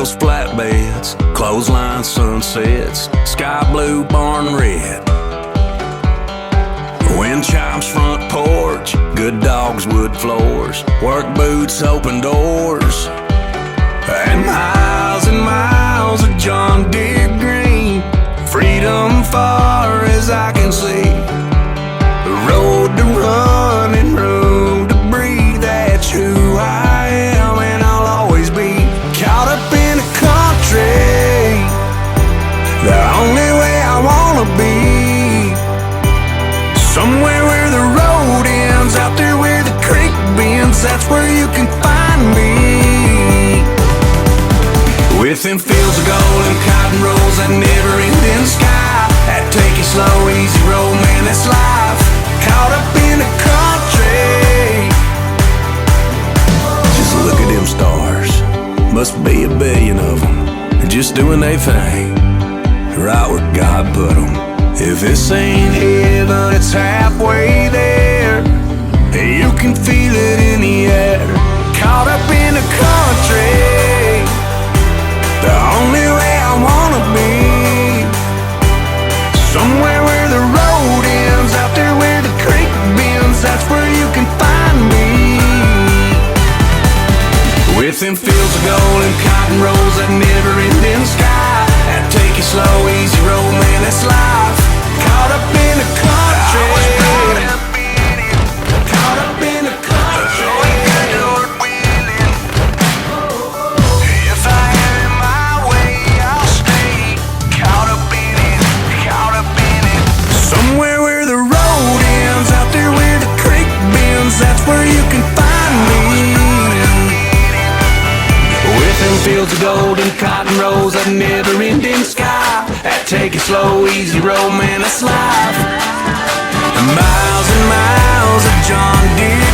rails, flatbeds, clothesline sunsets, sky blue, barn red. Wind chimes, front porch, good dogs, wood floors, work boots, open doors, and miles of John Deere green. Freedom far as I can see. The road to run and room to breathe. That's who I am and I'll always be. Caught up in a country, the only way I wanna be. Somewhere where the road ends, out there where the creek bends. That's where you can find me. With them fields of gold and cotton rolls, that never-ending sky, that take it slow, easy road, man, that's life. Caught up in the country. Just look at them stars, must be a billion of them, just doing their thing, right where God put them. If this ain't heaven, it's halfway there. You can feel it in the air. Caught up in the country, the only way I wanna be. Somewhere where the road ends, out there where the creek bends. That's where you can find me. With them fields of gold and cotton rolls, that never-ending sky, that take it slow, easy road, man, that's life. Caught up in the country. Caught up in the country. If I have it my way, I'll stay. Caught up in it, caught up in it. Somewhere where the road ends, out there where the creek bends. That's where you can find me. With them fields of gold and cotton rolls, that never-ending sky, that take it slow, easy road, man, that's life. And miles of John Deere